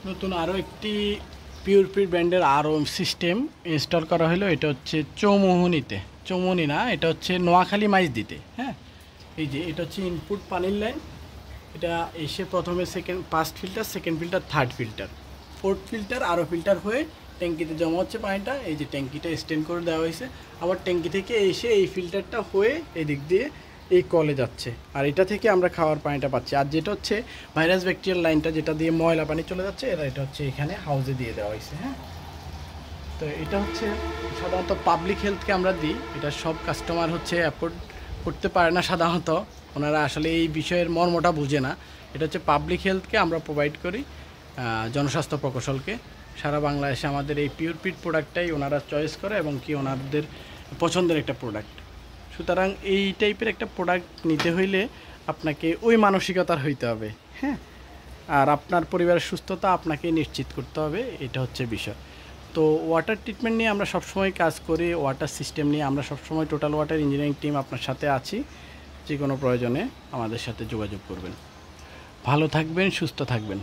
নতুন আরও একটি পিওরপিট ব্র্যান্ডের আরও সিস্টেম ইনস্টল করা হলো। এটা হচ্ছে চৌমুহনীতে, চৌমুহনী না, এটা হচ্ছে নোয়াখালী মাইজদিতে। হ্যাঁ, এই যে এটা হচ্ছে ইনপুট পানির লাইন। এটা এসে প্রথমে first filter, second filter, third filter, fourth filter আরও ফিল্টার হয়ে ট্যাঙ্কিতে জমা হচ্ছে পানিটা। এই যে ট্যাঙ্কিটা এক্সটেন্ড করে দেওয়া হয়েছে। আবার ট্যাঙ্কি থেকে এসে এই ফিল্টারটা হয়ে এদিক দিয়ে এই কলে যাচ্ছে, আর এটা থেকে আমরা খাওয়ার পানিটা পাচ্ছি। আর যেটা হচ্ছে ভাইরাস ব্যাকটেরিয়াল লাইনটা, যেটা দিয়ে ময়লা পানি চলে যাচ্ছে, এটা হচ্ছে এখানে হাউজে দিয়ে দেওয়া হয়েছে। হ্যাঁ, তো এটা হচ্ছে সাধারণত পাবলিক হেলথকে আমরা দিই। এটা সব কাস্টমার হচ্ছে অ্যাফোর্ড করতে পারে না সাধারণত, ওনারা আসলে এই বিষয়ের মর্মটা বুঝে না। এটা হচ্ছে পাবলিক হেলথকে আমরা প্রোভাইড করি, জনস্বাস্থ্য প্রকৌশলকে। সারা বাংলাদেশে আমাদের এই পিওরপিট প্রোডাক্টটাই ওনারা চয়েস করে এবং কি ওনাদের পছন্দের একটা প্রোডাক্ট। সুতরাং এই টাইপের একটা প্রোডাক্ট নিতে হইলে আপনাকে ওই মানসিকতার হইতে হবে। হ্যাঁ, আর আপনার পরিবারের সুস্থতা আপনাকে নিশ্চিত করতে হবে, এটা হচ্ছে বিষয়। তো ওয়াটার ট্রিটমেন্ট নিয়ে আমরা সবসময় কাজ করি, ওয়াটার সিস্টেম নিয়ে আমরা সবসময় টোটাল ওয়াটার ইঞ্জিনিয়ারিং টিম আপনার সাথে আছি। যে কোনো প্রয়োজনে আমাদের সাথে যোগাযোগ করবেন। ভালো থাকবেন, সুস্থ থাকবেন।